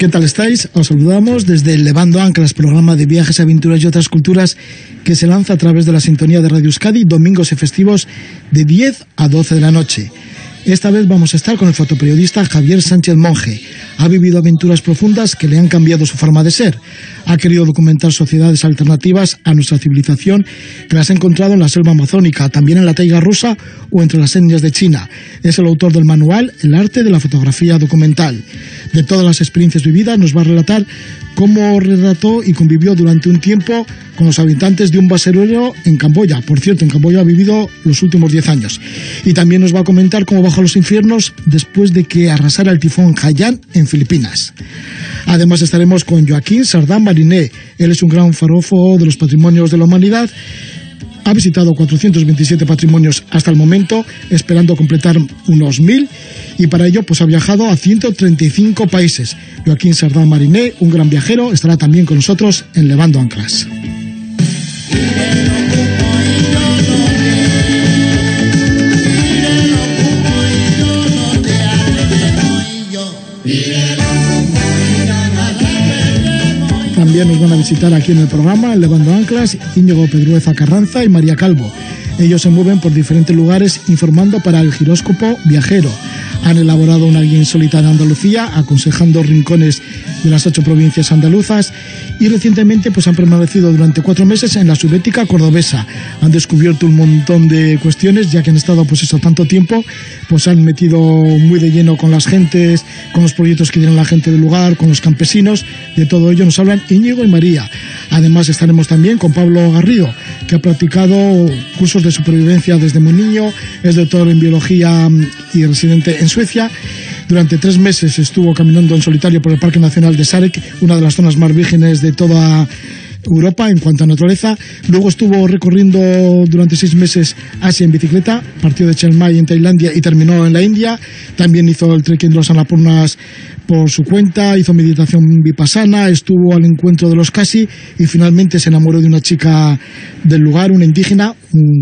¿Qué tal estáis? Os saludamos desde Levando Anclas, programa de viajes, aventuras y otras culturas que se lanza a través de la sintonía de Radio Euskadi, domingos y festivos de 10 a 12 de la noche. Esta vez vamos a estar con el fotoperiodista Javier Sánchez Monje. Ha vivido aventuras profundas que le han cambiado su forma de ser. Ha querido documentar sociedades alternativas a nuestra civilización que las ha encontrado en la selva amazónica, también en la taiga rusa o entre las etnias de China. Es el autor del manual El arte de la fotografía documental. De todas las experiencias vividas nos va a relatar cómo retrató y convivió durante un tiempo con los habitantes de un basurero en Camboya. Por cierto, en Camboya ha vivido los últimos 10 años. Y también nos va a comentar cómo bajó a los infiernos después de que arrasara el tifón Haiyan en Filipinas. Además estaremos con Joaquín Sardá Mariné. Él es un gran forógrafo de los patrimonios de la humanidad. Ha visitado 427 patrimonios hasta el momento, esperando completar unos 1000, y para ello pues ha viajado a 135 países. Joaquín Sardá Mariné, un gran viajero, estará también con nosotros en Levando Anclas. También nos van a visitar aquí en el programa, en Levando Anclas, Íñigo Pedrueza Carranza y María Calvo. Ellos se mueven por diferentes lugares informando para el Giróscopo Viajero. Han elaborado una guía insólita de Andalucía, aconsejando rincones de las 8 provincias andaluzas, y recientemente pues han permanecido durante 4 meses en la Subbética cordobesa. Han descubierto un montón de cuestiones, ya que han estado pues eso tanto tiempo, pues han metido muy de lleno con las gentes, con los proyectos que tiene la gente del lugar, con los campesinos. De todo ello nos hablan Íñigo y María. Además estaremos también con Pablo Garrido, que ha practicado cursos de supervivencia desde muy niño, es doctor en biología y residente en Suecia. Durante 3 meses estuvo caminando en solitario por el Parque Nacional de Sarek, una de las zonas más vírgenes de toda Europa en cuanto a naturaleza. Luego estuvo recorriendo durante 6 meses Asia en bicicleta, partió de Chiang Mai en Tailandia y terminó en la India. También hizo el trekking de los Annapurnas por su cuenta, hizo meditación vipassana, estuvo al encuentro de los Khasi y finalmente se enamoró de una chica del lugar, una indígena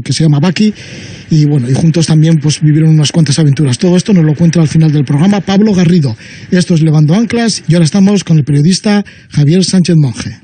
que se llama Baki, y bueno, y juntos también pues vivieron unas cuantas aventuras. Todo esto nos lo cuenta al final del programa Pablo Garrido. Esto es Levando Anclas y ahora estamos con el periodista Javier Sánchez Monje.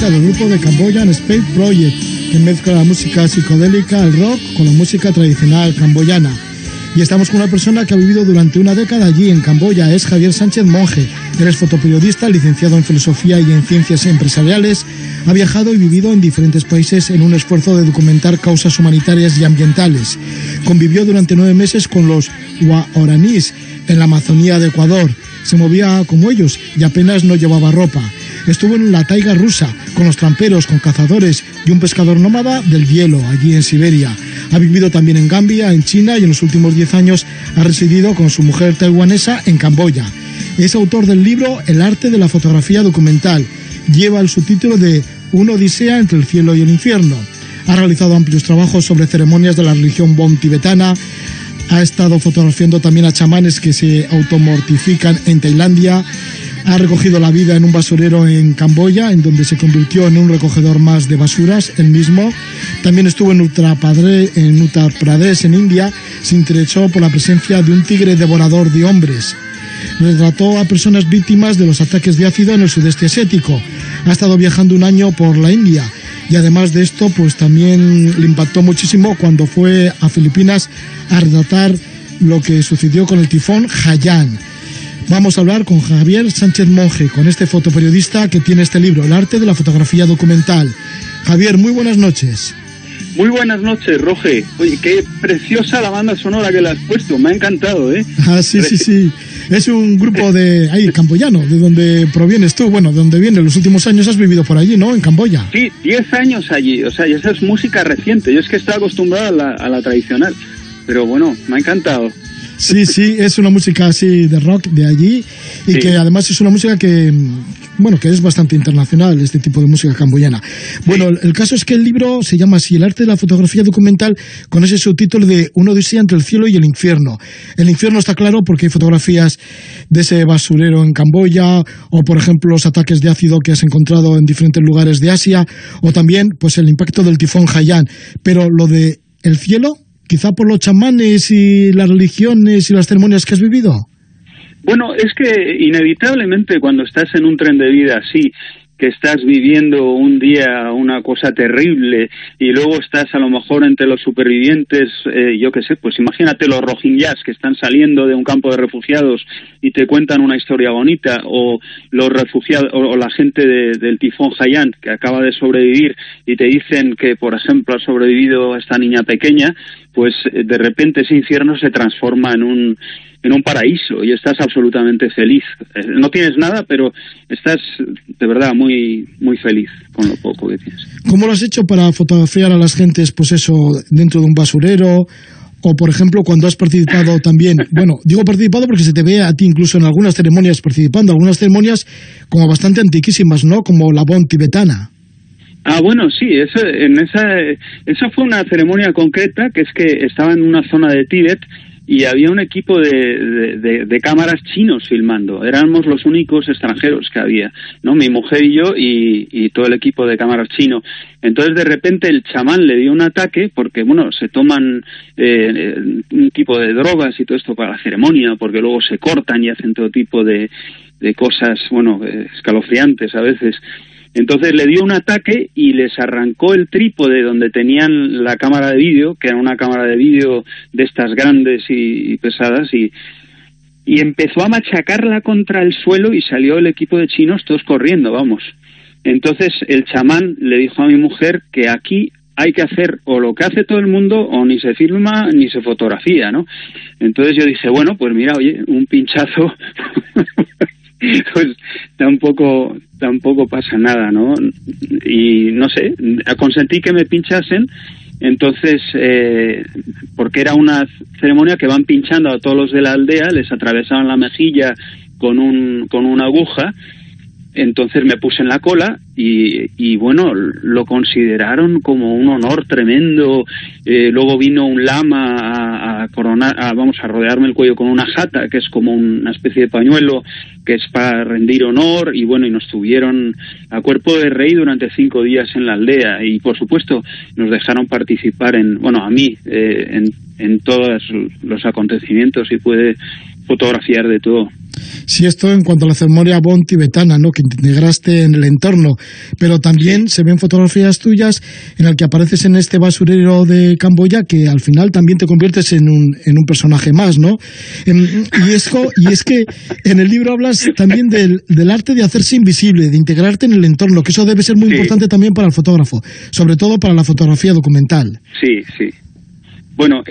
Del grupo de Cambodian Space Project, que mezcla la música psicodélica, el rock, con la música tradicional camboyana. Y estamos con una persona que ha vivido durante una década allí en Camboya. Es Javier Sánchez Monje. Él es fotoperiodista, licenciado en filosofía y en ciencias empresariales. Ha viajado y vivido en diferentes países en un esfuerzo de documentar causas humanitarias y ambientales. Convivió durante 9 meses con los guaraníes en la Amazonía de Ecuador. Se movía como ellos y apenas no llevaba ropa. Estuvo en la taiga rusa, con los tramperos, con cazadores y un pescador nómada del hielo, allí en Siberia. Ha vivido también en Gambia, en China, y en los últimos 10 años ha residido con su mujer taiwanesa en Camboya. Es autor del libro El arte de la fotografía documental. Lleva el subtítulo de Una odisea entre el cielo y el infierno. Ha realizado amplios trabajos sobre ceremonias de la religión Bon tibetana. Ha estado fotografiando también a chamanes que se automortifican en Tailandia. Ha recogido la vida en un basurero en Camboya, en donde se convirtió en un recogedor más de basuras, él mismo. También estuvo en Uttar Pradesh, en India. Se interesó por la presencia de un tigre devorador de hombres. Retrató a personas víctimas de los ataques de ácido en el sudeste asiático. Ha estado viajando un año por la India. Y además de esto, pues también le impactó muchísimo cuando fue a Filipinas a retratar lo que sucedió con el tifón Haiyan. Vamos a hablar con Javier Sánchez Monje, con este fotoperiodista que tiene este libro, El arte de la fotografía documental. Javier, muy buenas noches. Muy buenas noches, Roge. Oye, qué preciosa la banda sonora que le has puesto, me ha encantado, ¿eh? Ah, sí. Es un grupo de camboyano, de donde provienes tú, bueno, de donde vienes. Los últimos años has vivido por allí, ¿no? En Camboya. Sí, 10 años allí, o sea, y esa es música reciente. Yo es que estaba acostumbrado a la tradicional, pero bueno, me ha encantado. Sí, es una música así de rock de allí y que además es una música que, bueno, que es bastante internacional, este tipo de música camboyana. Bueno, el caso es que el libro se llama así, El arte de la fotografía documental, con ese subtítulo de Una odisea entre el cielo y el infierno. El infierno está claro porque hay fotografías de ese basurero en Camboya, o por ejemplo los ataques de ácido que has encontrado en diferentes lugares de Asia, o también pues el impacto del tifón Haiyan. Pero lo de el cielo, quizá por los chamanes y las religiones y las ceremonias que has vivido. Bueno, es que inevitablemente cuando estás en un tren de vida así, que estás viviendo un día una cosa terrible y luego estás a lo mejor entre los supervivientes, yo qué sé, pues imagínate los rohingyas que están saliendo de un campo de refugiados y te cuentan una historia bonita, o los refugiados o la gente del tifón Haiyan que acaba de sobrevivir y te dicen que, por ejemplo, ha sobrevivido esta niña pequeña, pues de repente ese infierno se transforma en un paraíso y estás absolutamente feliz. No tienes nada, pero estás de verdad muy muy feliz con lo poco que tienes. ¿Cómo lo has hecho para fotografiar a las gentes, pues eso, dentro de un basurero? O, por ejemplo, cuando has participado también, bueno, digo participado porque se te ve a ti incluso en algunas ceremonias participando, algunas ceremonias como bastante antiquísimas, ¿no? Como la Bon tibetana. Ah, bueno, sí, esa fue una ceremonia concreta, que es que estaba en una zona de Tíbet y había un equipo de cámaras chinos filmando. Éramos los únicos extranjeros que había, ¿no? Mi mujer y yo y todo el equipo de cámaras chino. Entonces, de repente, el chamán le dio un ataque porque, bueno, se toman un tipo de drogas y todo esto para la ceremonia, porque luego se cortan y hacen todo tipo de cosas, bueno, escalofriantes a veces. Entonces le dio un ataque y les arrancó el trípode donde tenían la cámara de vídeo, que era una cámara de vídeo de estas grandes y pesadas, y empezó a machacarla contra el suelo y salió el equipo de chinos todos corriendo, vamos. Entonces el chamán le dijo a mi mujer que aquí hay que hacer o lo que hace todo el mundo, o ni se filma ni se fotografía, ¿no? Entonces yo dije, bueno, pues mira, oye, un pinchazo... pues tampoco pasa nada, ¿no? Y no sé, consentí que me pinchasen. Entonces, porque era una ceremonia que van pinchando a todos los de la aldea, les atravesaban la mejilla con una aguja. Entonces me puse en la cola y bueno, lo consideraron como un honor tremendo. Luego vino un lama a coronar, vamos a rodearme el cuello con una jata, que es como una especie de pañuelo que es para rendir honor, y bueno, y nos tuvieron a cuerpo de rey durante 5 días en la aldea, y por supuesto nos dejaron participar a mí, en todos los acontecimientos, y pude fotografiar de todo. Sí, esto en cuanto a la ceremonia Bon tibetana, ¿no?, que integraste en el entorno, pero también se ven fotografías tuyas en las que apareces en este basurero de Camboya, que al final también te conviertes en un personaje más, ¿no? Y es que en el libro hablas también del arte de hacerse invisible, de integrarte en el entorno, que eso debe ser muy importante también para el fotógrafo, sobre todo para la fotografía documental. Sí. Bueno,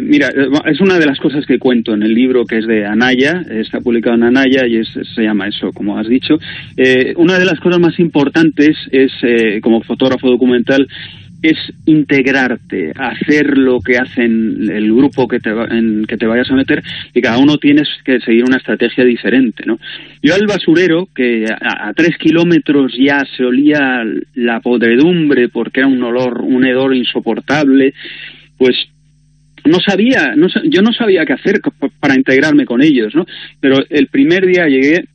mira, es una de las cosas que cuento en el libro, que es de Anaya, está publicado en Anaya y se llama eso, como has dicho. Una de las cosas más importantes es, como fotógrafo documental, es integrarte, hacer lo que hacen el grupo en que te vayas a meter, y cada uno tienes que seguir una estrategia diferente, ¿no? Yo al basurero, que a 3 kilómetros ya se olía la podredumbre porque era un hedor insoportable, pues yo no sabía qué hacer para integrarme con ellos, ¿no? Pero el primer día llegué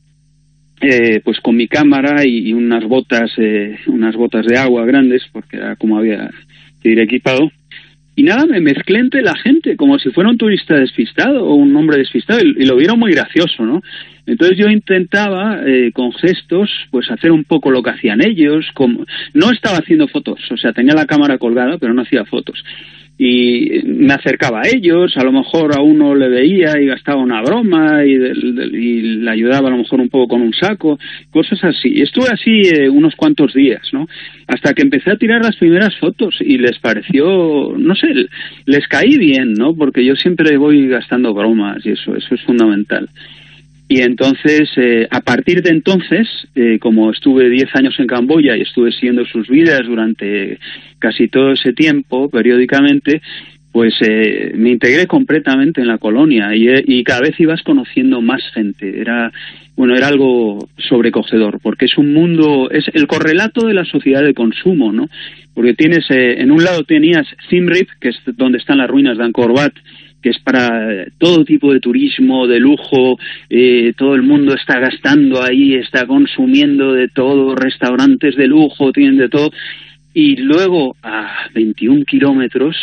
pues con mi cámara y unas botas de agua grandes, porque era como había que ir equipado, y nada, me mezclé entre la gente como si fuera un turista despistado o un hombre despistado, y lo vieron muy gracioso, ¿no? Entonces yo intentaba con gestos pues hacer un poco lo que hacían ellos. No estaba haciendo fotos, o sea, tenía la cámara colgada, pero no hacía fotos. y me acercaba a ellos, a lo mejor a uno le veía y gastaba una broma y le ayudaba a lo mejor un poco con un saco, cosas así. Y estuve así unos cuantos días, ¿no? Hasta que empecé a tirar las primeras fotos y les pareció, no sé, les caí bien, ¿no? Porque yo siempre voy gastando bromas y eso es fundamental. Y entonces, a partir de entonces, como estuve 10 años en Camboya y estuve siguiendo sus vidas durante casi todo ese tiempo, periódicamente, pues me integré completamente en la colonia y cada vez ibas conociendo más gente. Era algo sobrecogedor, porque es un mundo, es el correlato de la sociedad de consumo, ¿no? Porque tienes, en un lado tenías Siem Reap, que es donde están las ruinas de Angkor Wat, que es para todo tipo de turismo, de lujo, todo el mundo está gastando ahí, está consumiendo de todo, restaurantes de lujo, tienen de todo, y luego a 21 kilómetros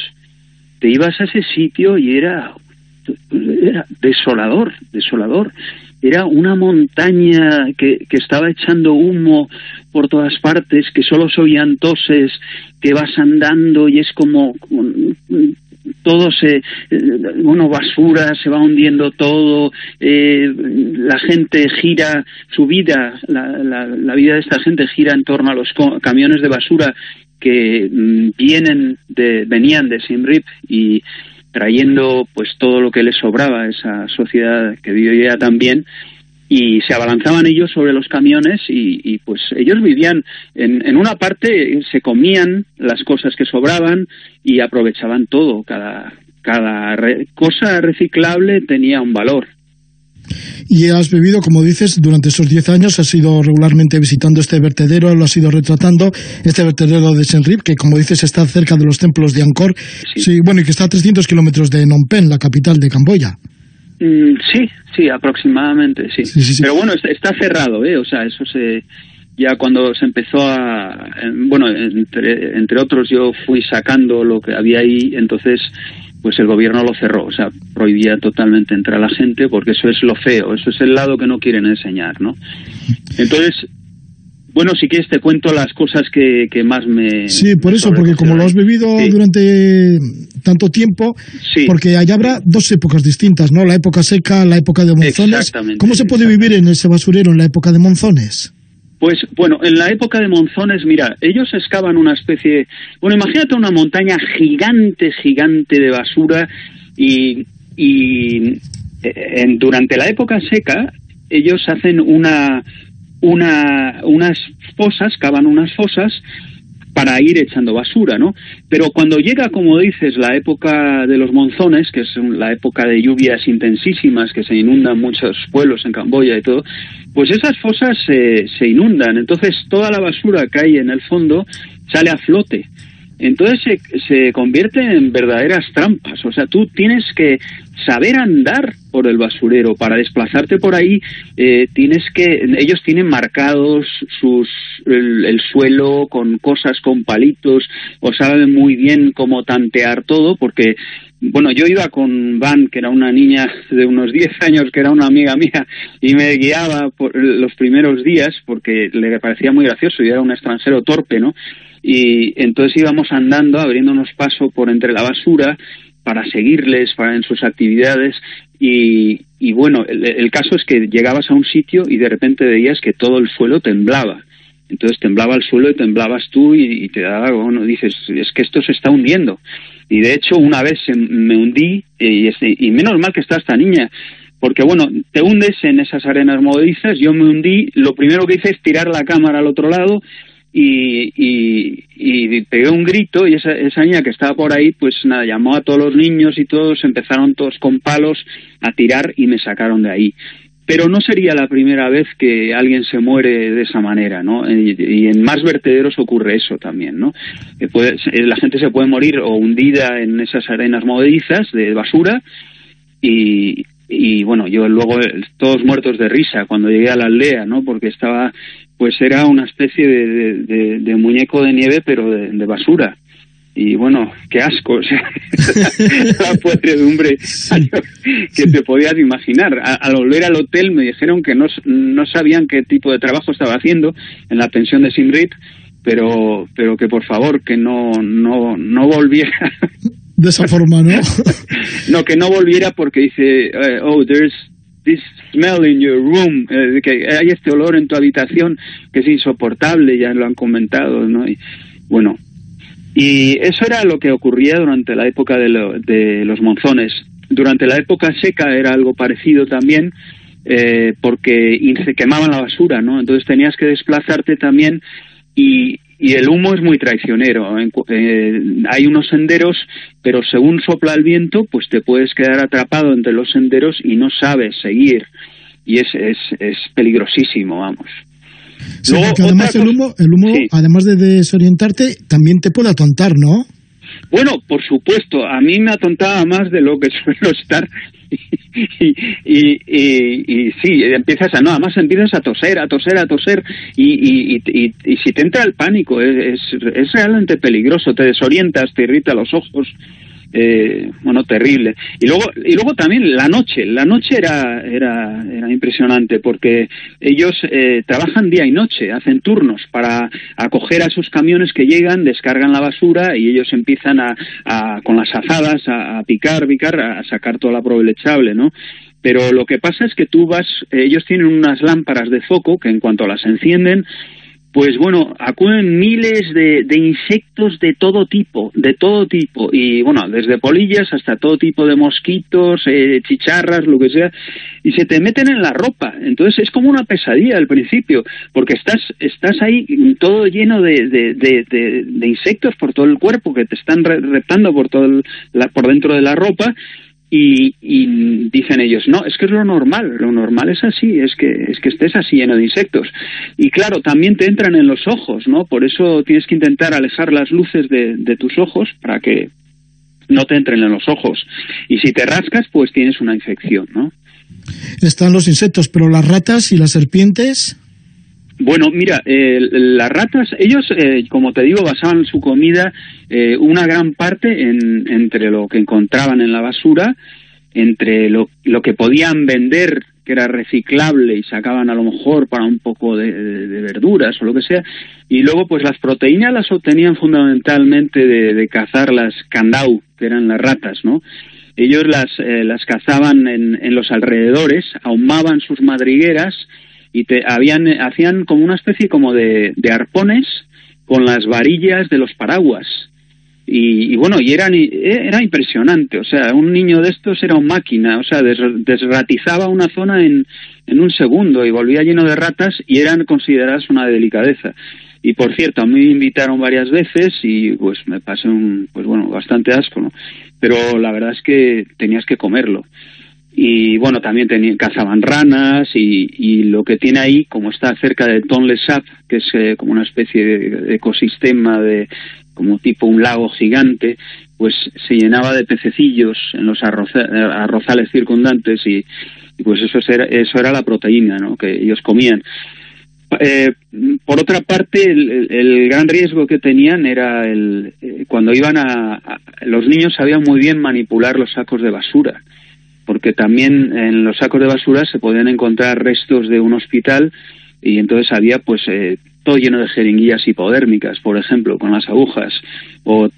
te ibas a ese sitio y era desolador, era una montaña que estaba echando humo por todas partes, que solo se oían toses, que vas andando y es como todo basura, se va hundiendo todo, la gente gira, su vida, la vida de esta gente gira en torno a los camiones de basura que venían de Siem Reap y trayendo pues todo lo que les sobraba a esa sociedad que vivía tan bien, y se abalanzaban ellos sobre los camiones y pues ellos vivían en una parte, se comían las cosas que sobraban y aprovechaban todo, cada cosa reciclable tenía un valor. Y has vivido, como dices, durante esos 10 años, has ido regularmente visitando este vertedero, lo has ido retratando, este vertedero de Siem Reap, que como dices está cerca de los templos de Angkor, sí, bueno, y que está a 300 kilómetros de Phnom Penh, la capital de Camboya. Sí, aproximadamente, sí. Pero bueno, está cerrado, o sea, eso ya cuando se empezó entre otros yo fui sacando lo que había ahí, entonces pues el gobierno lo cerró, o sea, prohibía totalmente entrar a la gente, porque eso es lo feo, eso es el lado que no quieren enseñar, ¿no? Entonces, bueno, si quieres te cuento las cosas que más me... Sí, por eso, porque como lo has vivido durante tanto tiempo, porque allá habrá dos épocas distintas, ¿no? La época seca, la época de monzones. ¿Cómo se puede vivir en ese basurero en la época de monzones? Pues bueno, en la época de monzones, mira, ellos excavan una especie... Bueno, imagínate una montaña gigante de basura durante la época seca ellos hacen unas fosas, cavan unas fosas para ir echando basura, ¿no? Pero cuando llega, como dices, la época de los monzones, que es la época de lluvias intensísimas, que se inundan muchos pueblos en Camboya y todo, pues esas fosas se inundan, entonces toda la basura que hay en el fondo sale a flote. Entonces se convierte en verdaderas trampas, o sea, tú tienes que saber andar por el basurero. Para desplazarte por ahí ellos tienen marcados el suelo con cosas, con palitos, o saben muy bien cómo tantear todo, porque bueno, yo iba con Van, que era una niña de unos 10 años, que era una amiga mía, y me guiaba por los primeros días porque le parecía muy gracioso y era un extranjero torpe, ¿no? Y entonces íbamos andando, abriéndonos paso por entre la basura para seguirles en sus actividades y bueno, el caso es que llegabas a un sitio y de repente veías que todo el suelo temblaba. Entonces temblaba el suelo y temblabas tú y te daba, bueno, dices, es que esto se está hundiendo. Y de hecho una vez me hundí y menos mal que está esta niña, porque bueno, te hundes en esas arenas movedizas, yo me hundí, lo primero que hice es tirar la cámara al otro lado y pegué un grito y esa niña que estaba por ahí, pues nada, llamó a todos los niños y todos empezaron todos con palos a tirar y me sacaron de ahí. Pero no sería la primera vez que alguien se muere de esa manera, ¿no? Y en más vertederos ocurre eso también, ¿no? La gente se puede morir o hundida en esas arenas movedizas de basura y bueno, yo luego todos muertos de risa cuando llegué a la aldea, ¿no? Porque era una especie de muñeco de nieve, pero de basura. Y bueno, qué asco, o sea, la podredumbre que te podías imaginar. Al volver al hotel me dijeron que no sabían qué tipo de trabajo estaba haciendo en la pensión de Siem Reap, pero que por favor que no volviera. De esa forma, ¿no? No, que no volviera porque dice, there's this smell in your room, que hay este olor en tu habitación que es insoportable, ya lo han comentado, ¿no? Y, bueno, y eso era lo que ocurría durante la época de los monzones. Durante la época seca era algo parecido también, porque se quemaban la basura, ¿no? Entonces tenías que desplazarte también y el humo es muy traicionero. Hay unos senderos, pero según sopla el viento, pues te puedes quedar atrapado entre los senderos y no sabes seguir. Y es peligrosísimo, vamos. Sí, luego, porque además el humo sí, además de desorientarte, también te puede atontar, ¿no? Bueno, por supuesto, a mí me atontaba más de lo que suelo estar y sí, empiezas a toser y si te entra el pánico es realmente peligroso, te desorientas, te irrita los ojos, terrible. Y luego también la noche era impresionante porque ellos trabajan día y noche, hacen turnos para acoger a esos camiones que llegan, descargan la basura y ellos empiezan con las azadas a picar, a sacar toda la aprovechable, ¿no? Pero lo que pasa es que ellos tienen unas lámparas de foco que en cuanto las encienden, pues bueno, acuden miles de insectos de todo tipo, y bueno, desde polillas hasta todo tipo de mosquitos, chicharras, lo que sea, y se te meten en la ropa. Entonces es como una pesadilla al principio, porque estás ahí todo lleno de insectos por todo el cuerpo que te están reptando por dentro de la ropa. Y dicen ellos, no, es que es lo normal es así, es que estés así lleno de insectos. Y claro, también te entran en los ojos, ¿no? Por eso tienes que intentar alejar las luces de tus ojos para que no te entren en los ojos. Y si te rascas, pues tienes una infección, ¿no? Están los insectos, pero las ratas y las serpientes... Bueno, mira, las ratas, ellos, como te digo, basaban su comida una gran parte entre lo que encontraban en la basura, entre lo que podían vender, que era reciclable, y sacaban a lo mejor para un poco de verduras o lo que sea, y luego pues las proteínas las obtenían fundamentalmente de cazar las candau, que eran las ratas, ¿no? Ellos las cazaban en los alrededores, ahumaban sus madrigueras, y hacían como una especie como de arpones con las varillas de los paraguas. Y bueno, era impresionante. O sea, un niño de estos era una máquina. O sea, desratizaba una zona en un segundo y volvía lleno de ratas y eran consideradas una delicadeza. Y por cierto, a mí me invitaron varias veces y pues me pasé bastante asco, ¿no? Pero la verdad es que tenías que comerlo. Y bueno, también cazaban ranas y lo que tiene ahí, como está cerca de Tonle Sap, que es como una especie de ecosistema como tipo un lago gigante, pues se llenaba de pececillos en los arrozales circundantes y pues eso era la proteína, ¿no?, que ellos comían. Por otra parte, el gran riesgo que tenían era cuando iban los niños sabían muy bien manipular los sacos de basura, porque también en los sacos de basura se podían encontrar restos de un hospital y entonces había pues todo lleno de jeringuillas hipodérmicas, por ejemplo, con las agujas, o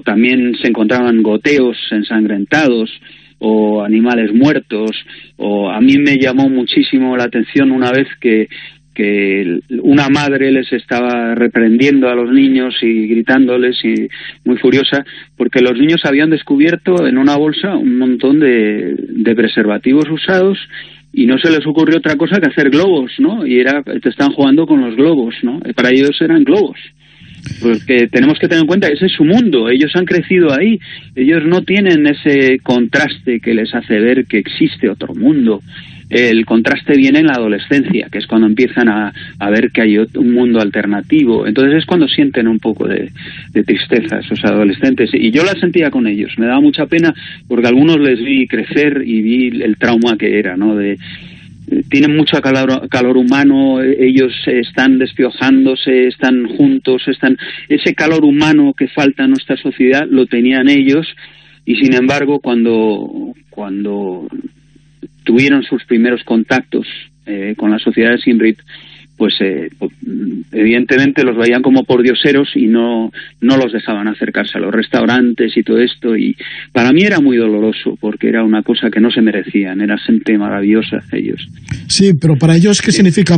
también se encontraban goteos ensangrentados o animales muertos, o a mí me llamó muchísimo la atención una vez que una madre les estaba reprendiendo a los niños y gritándoles y muy furiosa porque los niños habían descubierto en una bolsa un montón de preservativos usados y no se les ocurrió otra cosa que hacer globos, ¿no? Y te están jugando con los globos, ¿no? Para ellos eran globos. Porque tenemos que tener en cuenta que ese es su mundo, ellos han crecido ahí, ellos no tienen ese contraste que les hace ver que existe otro mundo. El contraste viene en la adolescencia, que es cuando empiezan a ver que hay un mundo alternativo. Entonces es cuando sienten un poco de tristeza esos adolescentes. Y yo la sentía con ellos. Me daba mucha pena porque a algunos les vi crecer y vi el trauma que era, ¿no? Tienen mucho calor humano, ellos están despiojándose, están juntos, ese calor humano que falta en nuestra sociedad lo tenían ellos y sin embargo cuando tuvieron sus primeros contactos con la sociedad de Siem Reap, pues evidentemente los veían como pordioseros y no los dejaban acercarse a los restaurantes y todo esto, y para mí era muy doloroso porque era una cosa que no se merecían, era gente maravillosa ellos. Sí, pero para ellos, ¿qué significa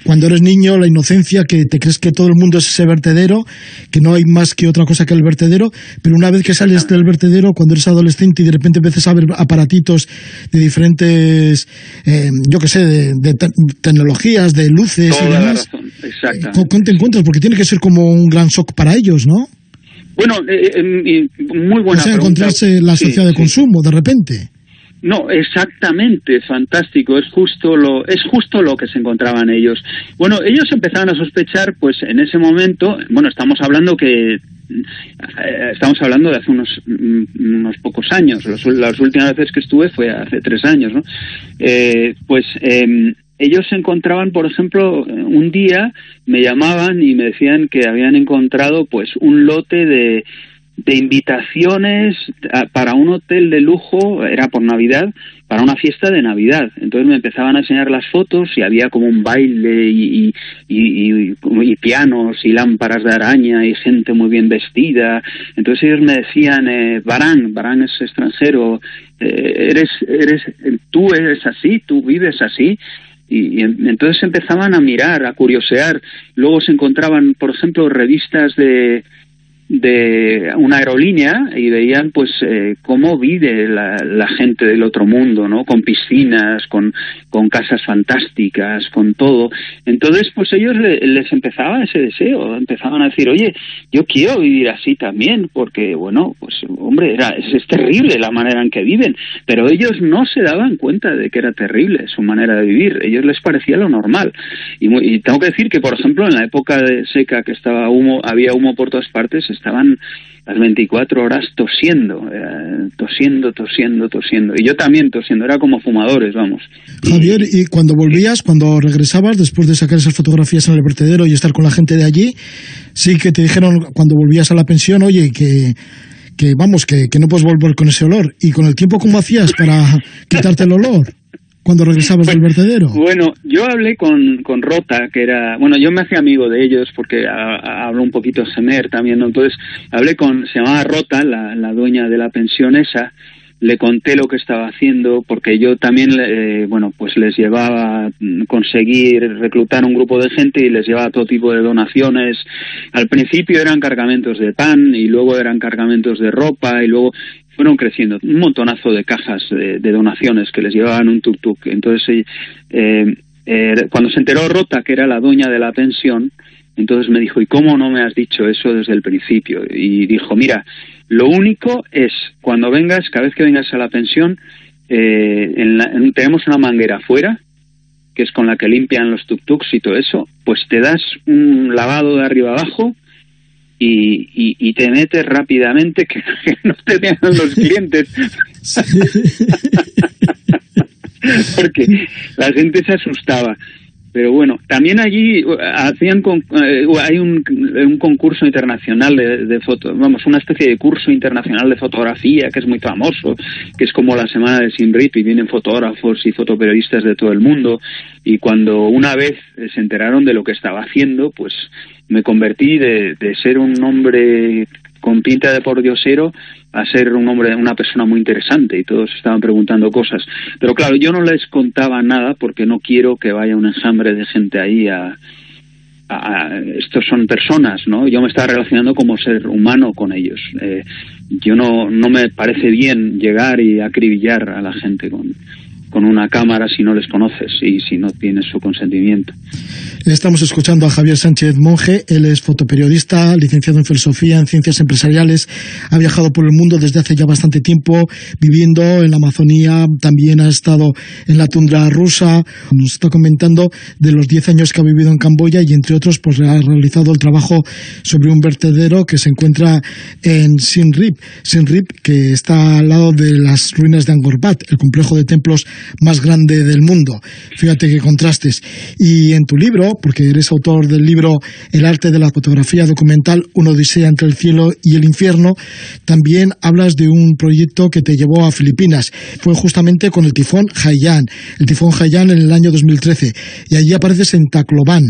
cuando eres niño, la inocencia, que te crees que todo el mundo es ese vertedero, que no hay más que otra cosa que el vertedero, pero una vez que sales del vertedero, cuando eres adolescente y de repente empiezas a ver aparatitos de diferentes, yo qué sé, de tecnologías, de luces Toda y demás, la razón, exactamente. ¿Cómo te encuentras? Porque tiene que ser como un gran shock para ellos, ¿no? Bueno, muy buena pregunta. Encontrarse la sociedad de consumo de repente. No, exactamente, fantástico, es justo lo que se encontraban ellos. Bueno, ellos empezaron a sospechar, pues en ese momento, bueno, estamos hablando de hace unos pocos años. Las últimas veces que estuve fue hace 3 años, ¿no? Ellos se encontraban, por ejemplo, un día me llamaban y me decían que habían encontrado pues un lote de invitaciones para un hotel de lujo, era por Navidad, para una fiesta de Navidad. Entonces me empezaban a enseñar las fotos y había como un baile y pianos y lámparas de araña y gente muy bien vestida. Entonces ellos me decían, Barán es extranjero, tú eres así, tú vives así. Y entonces empezaban a mirar, a curiosear. Luego se encontraban, por ejemplo, revistas de una aerolínea y veían pues cómo vive la gente del otro mundo, ¿no? Con piscinas, con casas fantásticas, con todo. Entonces pues ellos les empezaba ese deseo, empezaban a decir, oye, yo quiero vivir así también, porque bueno, pues hombre, es terrible la manera en que viven, pero ellos no se daban cuenta de que era terrible su manera de vivir, ellos les parecía lo normal. Y tengo que decir que, por ejemplo, en la época de seca, que había humo por todas partes, estaban las 24 horas tosiendo. Y yo también tosiendo, era como fumadores, vamos. Javier, y cuando regresabas, después de sacar esas fotografías en el vertedero y estar con la gente de allí, sí que te dijeron cuando volvías a la pensión, oye, que no puedes volver con ese olor. ¿Y con el tiempo cómo hacías para quitarte el olor cuando regresabas del vertedero? Bueno, yo hablé con Rota, que era... Bueno, yo me hacía amigo de ellos porque hablo un poquito gemer también, ¿no? Entonces se llamaba Rota, la dueña de la pensión esa. Le conté lo que estaba haciendo, porque yo también, pues les llevaba a conseguir reclutar un grupo de gente y les llevaba todo tipo de donaciones. Al principio eran cargamentos de pan y luego eran cargamentos de ropa y luego fueron creciendo un montonazo de cajas de donaciones que les llevaban un tuk-tuk. Entonces, cuando se enteró Rota, que era la dueña de la pensión, entonces me dijo, ¿y cómo no me has dicho eso desde el principio? Y dijo, mira, lo único es, cada vez que vengas a la pensión, tenemos una manguera afuera, que es con la que limpian los tuk-tuks y todo eso, pues te das un lavado de arriba abajo y te metes rápidamente, que no te vean los clientes. Porque la gente se asustaba. Pero bueno, también allí hay un concurso internacional de foto, una especie de curso internacional de fotografía que es muy famoso, que es como la semana de Sinrip, y vienen fotógrafos y fotoperiodistas de todo el mundo, y cuando una vez se enteraron de lo que estaba haciendo, pues me convertí de ser un hombre con pinta de pordiosero a ser una persona muy interesante, y todos estaban preguntando cosas. Pero claro, yo no les contaba nada porque no quiero que vaya un enjambre de gente ahí estos son personas, ¿no? Yo me estaba relacionando como ser humano con ellos. Yo no me parece bien llegar y acribillar a la gente con una cámara si no les conoces y si no tienes su consentimiento. Estamos escuchando a Javier Sánchez Monje. Él es fotoperiodista, licenciado en filosofía, en ciencias empresariales. Ha viajado por el mundo desde hace ya bastante tiempo, viviendo en la Amazonía. También ha estado en la tundra rusa. Nos está comentando de los 10 años que ha vivido en Camboya y, entre otros, pues ha realizado el trabajo sobre un vertedero que se encuentra en Siem Reap, que está al lado de las ruinas de Angkor Wat, el complejo de templos más grande del mundo. Fíjate qué contrastes. Y en tu libro, porque eres autor del libro El arte de la fotografía documental, una odisea entre el cielo y el infierno, también hablas de un proyecto que te llevó a Filipinas. Fue justamente con el tifón Haiyan en el año 2013, y allí apareces en Tacloban.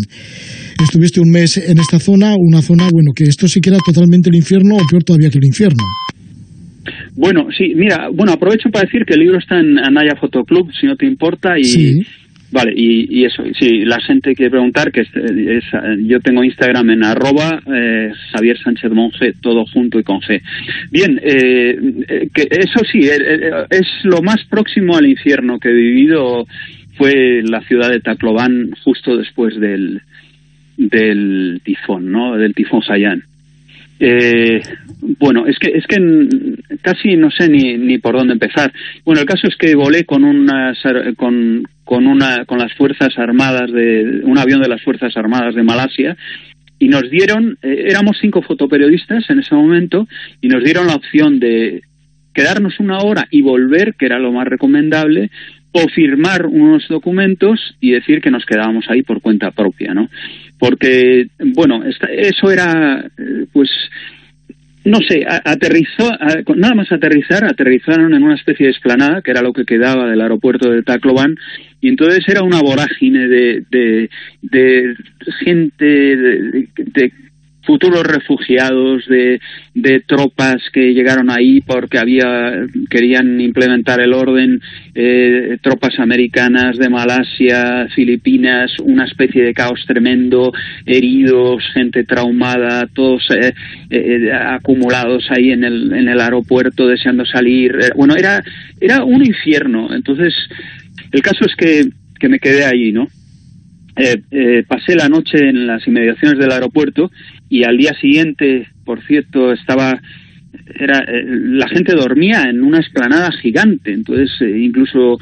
Estuviste un mes en esta zona, una zona, bueno, que esto sí que era totalmente el infierno, o peor todavía que el infierno. Bueno, sí, mira, aprovecho para decir que el libro está en Anaya Fotoclub, si no te importa, y... Sí. Vale, y eso, sí, la gente quiere preguntar, que yo tengo Instagram en @Javier Sánchez Monje, todo junto y con G. Bien, que eso sí, es lo más próximo al infierno que he vivido, fue la ciudad de Tacloban justo después del tifón, ¿no? Del tifón Haiyan. Bueno, es que casi no sé ni por dónde empezar. Bueno, el caso es que volé con las Fuerzas Armadas un avión de las Fuerzas Armadas de Malasia, y nos dieron, éramos 5 fotoperiodistas en ese momento, y nos dieron la opción de quedarnos una hora y volver, que era lo más recomendable, o firmar unos documentos y decir que nos quedábamos ahí por cuenta propia, ¿no? Porque, bueno, eso era, pues, no sé, nada más aterrizaron en una especie de explanada, que era lo que quedaba del aeropuerto de Tacloban, y entonces era una vorágine de gente, de futuros refugiados, de tropas que llegaron ahí porque querían implementar el orden, tropas americanas de Malasia, Filipinas, una especie de caos tremendo, heridos, gente traumada, todos acumulados ahí en el aeropuerto deseando salir. Bueno, era un infierno. Entonces, el caso es que me quedé allí, ¿no? Pasé la noche en las inmediaciones del aeropuerto, y al día siguiente, por cierto, la gente dormía en una explanada gigante. Entonces, incluso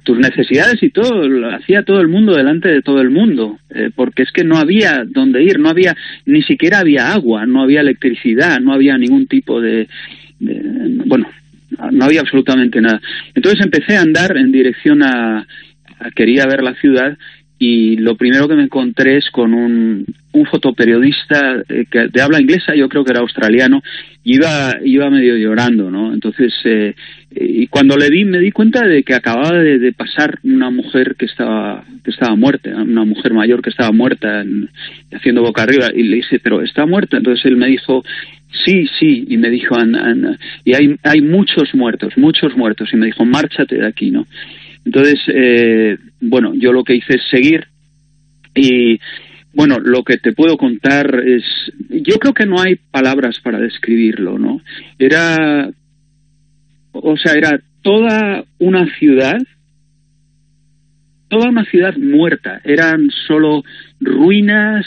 tus necesidades y todo, lo hacía todo el mundo delante de todo el mundo, porque es que no había dónde ir, ni siquiera había agua, no había electricidad, no había ningún tipo bueno, no había absolutamente nada. Entonces empecé a andar en dirección quería ver la ciudad, y lo primero que me encontré es con un fotoperiodista de habla inglesa, yo creo que era australiano, y iba medio llorando, ¿no? Entonces, y cuando le vi, me di cuenta de que acababa de pasar una mujer que estaba muerta, una mujer mayor que estaba muerta, haciendo boca arriba, y le dije, ¿pero está muerta? Entonces él me dijo, sí, y me dijo, y hay muchos muertos, y me dijo, márchate de aquí, ¿no? Entonces, bueno, yo lo que hice es seguir, y bueno, lo que te puedo contar es, yo creo que no hay palabras para describirlo, ¿no? Era toda una ciudad muerta, eran solo ruinas,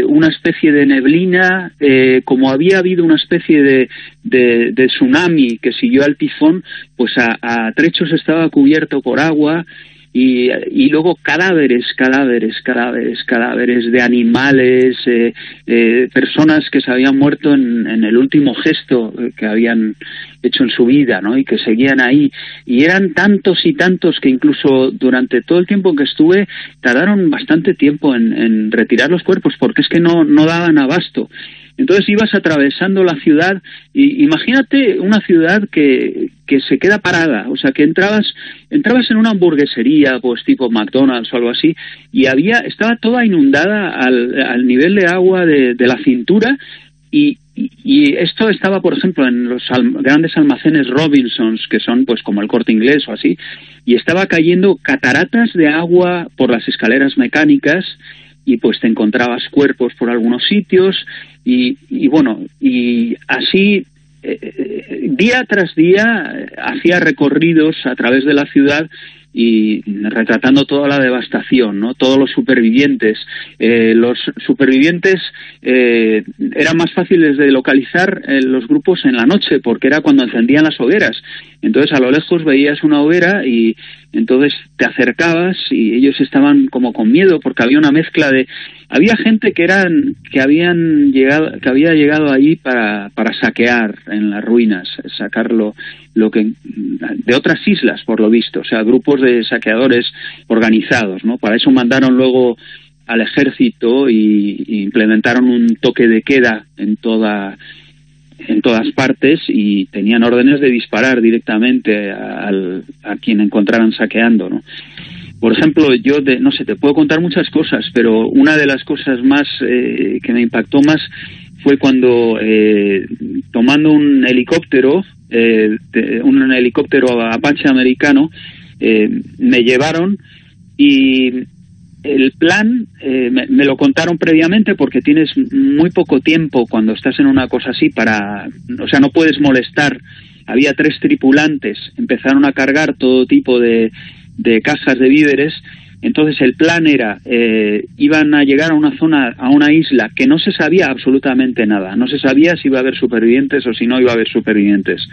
una especie de neblina, como había habido una especie de tsunami que siguió al tifón, pues a trechos estaba cubierto por agua, y luego cadáveres de animales, personas que se habían muerto en el último gesto que habían hecho en su vida, ¿no? Y que seguían ahí, y eran tantos y tantos que incluso durante todo el tiempo que estuve tardaron bastante tiempo en retirar los cuerpos, porque es que no daban abasto. Entonces ibas atravesando la ciudad, y imagínate una ciudad que se queda parada, o sea, que entrabas en una hamburguesería, pues tipo McDonald's o algo así, y estaba toda inundada al nivel de agua de la cintura, y esto estaba, por ejemplo, en los grandes almacenes Robinsons, que son pues como el Corte Inglés o así, y estaba cayendo cataratas de agua por las escaleras mecánicas, y pues te encontrabas cuerpos por algunos sitios, y bueno, y así día tras día hacía recorridos a través de la ciudad y retratando toda la devastación, ¿no? Todos los supervivientes. Los supervivientes eran más fáciles de localizar los grupos en la noche, porque era cuando encendían las hogueras. Entonces a lo lejos veías una hoguera y Entonces te acercabas y ellos estaban como con miedo porque había una mezcla de... Había gente que había llegado allí para saquear en las ruinas, sacar lo que de otras islas, por lo visto, o sea, grupos de saqueadores organizados, ¿no? Para eso mandaron luego al ejército y implementaron un toque de queda en todas partes y tenían órdenes de disparar directamente a quien encontraran saqueando, ¿no? Por ejemplo, yo no sé, te puedo contar muchas cosas, pero una de las cosas más que me impactó más fue cuando tomando un helicóptero Apache americano, me llevaron y el plan me lo contaron previamente porque tienes muy poco tiempo cuando estás en una cosa así o sea, no puedes molestar. Había 3 tripulantes, empezaron a cargar todo tipo de cajas de víveres. Entonces el plan era, iban a llegar a una zona, a una isla que no se sabía absolutamente nada, no se sabía si iba a haber supervivientes o si no iba a haber supervivientes.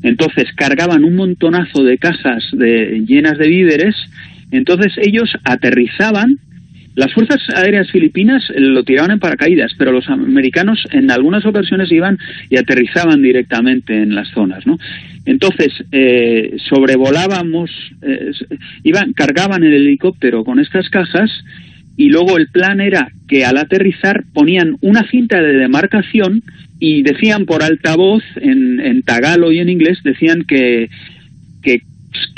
Entonces cargaban un montonazo de cajas llenas de víveres. Entonces ellos aterrizaban. Las fuerzas aéreas filipinas lo tiraban en paracaídas, pero los americanos en algunas ocasiones iban y aterrizaban directamente en las zonas, ¿no? Entonces sobrevolábamos, cargaban el helicóptero con estas cajas y luego el plan era que al aterrizar ponían una cinta de demarcación y decían por altavoz en tagalo y en inglés, decían que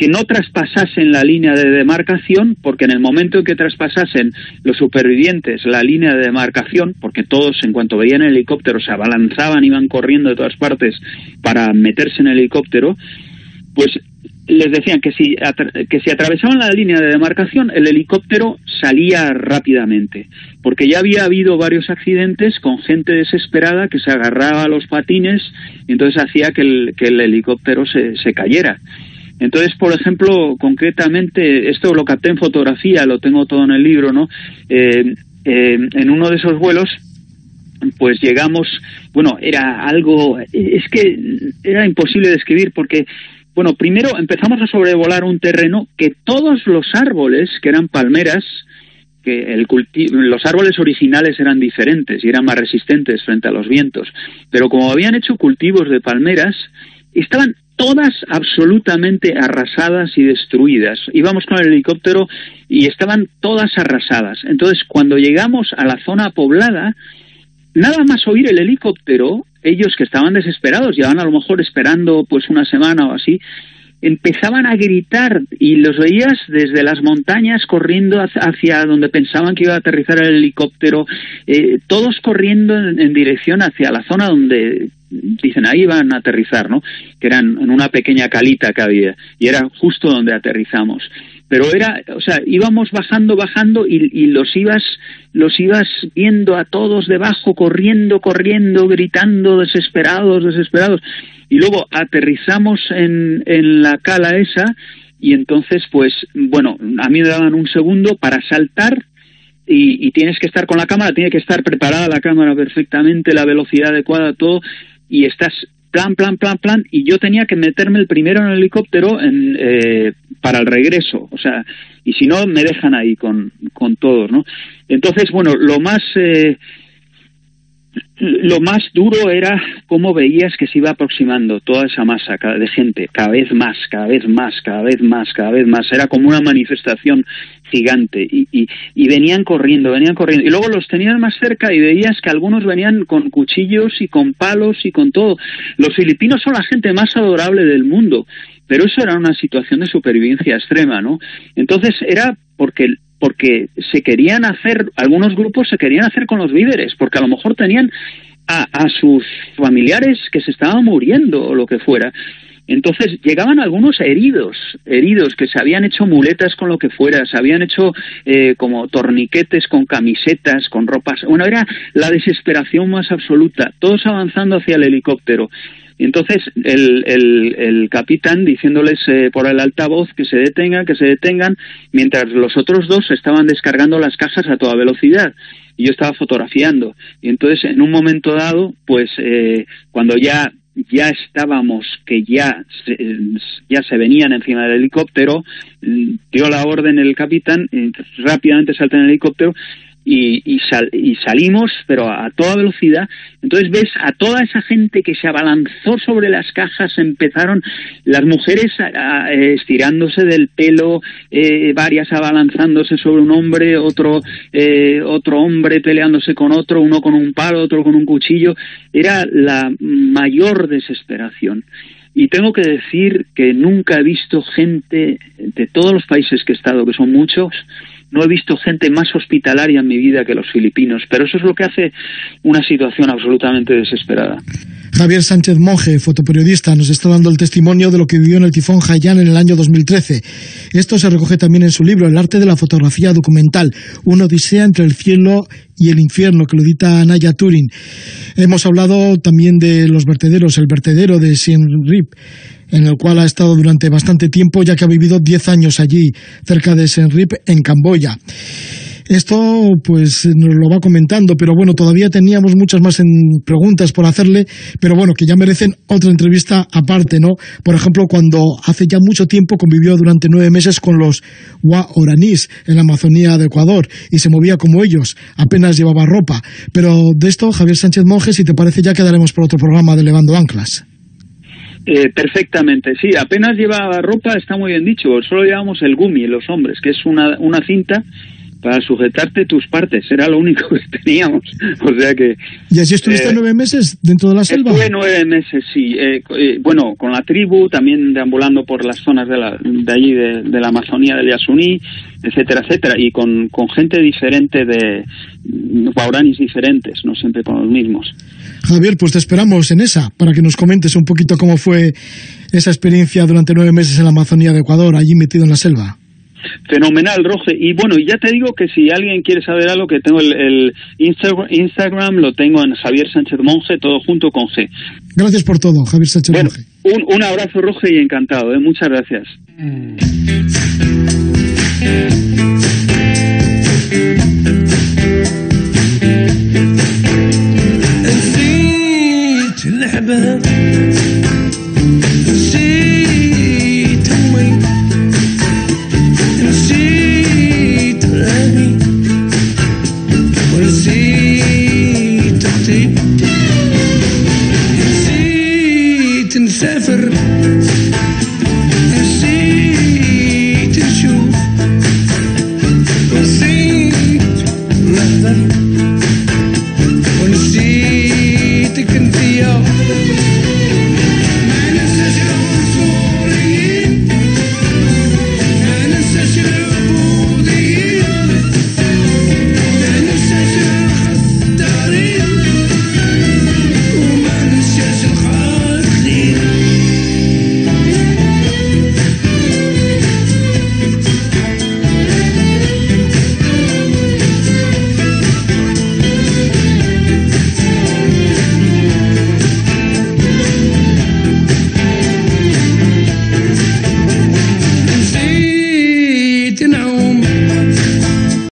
no traspasasen la línea de demarcación, porque en el momento en que traspasasen los supervivientes la línea de demarcación, porque todos en cuanto veían el helicóptero se abalanzaban, iban corriendo de todas partes para meterse en el helicóptero, pues les decían que si atravesaban la línea de demarcación, el helicóptero salía rápidamente, porque ya había habido varios accidentes con gente desesperada que se agarraba a los patines y entonces hacía que el helicóptero se cayera. Entonces, por ejemplo, concretamente, esto lo capté en fotografía, lo tengo todo en el libro, ¿no? En uno de esos vuelos, pues llegamos, bueno, es que era imposible describir porque, bueno, primero empezamos a sobrevolar un terreno que todos los árboles, que eran palmeras, que los árboles originales eran diferentes y eran más resistentes frente a los vientos, pero como habían hecho cultivos de palmeras, estaban todas absolutamente arrasadas y destruidas. Íbamos con el helicóptero y estaban todas arrasadas. Entonces, cuando llegamos a la zona poblada, nada más oír el helicóptero, ellos que estaban desesperados, llevaban a lo mejor esperando pues una semana o así, empezaban a gritar y los veías desde las montañas corriendo hacia donde pensaban que iba a aterrizar el helicóptero, todos corriendo en dirección hacia la zona donde dicen ahí iban a aterrizar, ¿no? Que eran en una pequeña calita que había y era justo donde aterrizamos. Pero íbamos bajando y los ibas viendo a todos debajo, corriendo, gritando, desesperados. Y luego aterrizamos en la cala esa y entonces, pues, bueno, a mí me daban un segundo para saltar y tienes que estar con la cámara, tiene que estar preparada la cámara perfectamente, la velocidad adecuada, todo, y estás plan, y yo tenía que meterme el primero en el helicóptero para el regreso, o sea, y si no me dejan ahí con todos, ¿no? Entonces, bueno, lo más duro era cómo veías que se iba aproximando toda esa masa de gente, cada vez más, era como una manifestación gigante y venían corriendo, y luego los tenían más cerca y veías que algunos venían con cuchillos y con palos y con todo. Los filipinos son la gente más adorable del mundo, pero eso era una situación de supervivencia extrema, ¿no? Entonces era porque se querían hacer, algunos grupos se querían hacer con los víveres, porque a lo mejor tenían a sus familiares que se estaban muriendo o lo que fuera. Entonces llegaban algunos heridos que se habían hecho muletas con lo que fuera, se habían hecho como torniquetes con camisetas, con ropas. Bueno, era la desesperación más absoluta, todos avanzando hacia el helicóptero. Y entonces el capitán diciéndoles por el altavoz que se detengan, mientras los otros dos estaban descargando las cajas a toda velocidad. Y yo estaba fotografiando. Y entonces, en un momento dado, pues cuando ya ya estábamos, que ya se venían encima del helicóptero, dio la orden el capitán, rápidamente salté en el helicóptero y salimos, pero a toda velocidad. Entonces ves a toda esa gente que se abalanzó sobre las cajas, empezaron las mujeres estirándose del pelo, varias abalanzándose sobre un hombre, otro hombre peleándose con otro, uno con un palo, otro con un cuchillo. Era la mayor desesperación. Y tengo que decir que nunca he visto gente de todos los países que he estado, que son muchos, no he visto gente más hospitalaria en mi vida que los filipinos, pero eso es lo que hace una situación absolutamente desesperada. Javier Sánchez Monje, fotoperiodista, nos está dando el testimonio de lo que vivió en el tifón Haiyan en el año 2013. Esto se recoge también en su libro El arte de la fotografía documental, una odisea entre el cielo y el infierno, que lo edita Anaya Turing. Hemos hablado también de los vertederos, el vertedero de Siem Reap, en el cual ha estado durante bastante tiempo, ya que ha vivido 10 años allí, cerca de Siem Reap, en Camboya. Esto pues nos lo va comentando, pero bueno, todavía teníamos muchas más preguntas por hacerle, pero bueno, que ya merecen otra entrevista aparte, ¿no? Por ejemplo, cuando hace ya mucho tiempo convivió durante 9 meses con los Guaraníes en la Amazonía de Ecuador y se movía como ellos, apenas llevaba ropa. Pero de esto, Javier Sánchez Monje, si te parece, ya quedaremos por otro programa de Levando Anclas. Perfectamente, sí, apenas llevaba ropa, está muy bien dicho, solo llevamos el gumi, los hombres, que es una cinta para sujetarte tus partes, era lo único que teníamos, o sea que... ¿Y así estuviste 9 meses dentro de la selva? Estuve 9 meses, sí, bueno, con la tribu, también deambulando por las zonas de allí, de la Amazonía del Yasuní, etcétera, etcétera, y con gente diferente, de guaraníes diferentes, no siempre con los mismos. Javier, pues te esperamos en esa, para que nos comentes un poquito cómo fue esa experiencia durante 9 meses en la Amazonía de Ecuador, allí metido en la selva. Fenomenal, Roge. Y bueno, ya te digo que si alguien quiere saber algo, que tengo el Instagram, lo tengo en Javier Sánchez Monje, todo junto con G. Gracias por todo, Javier Sánchez Monje. Un abrazo, Roge, y encantado, muchas gracias. نسافر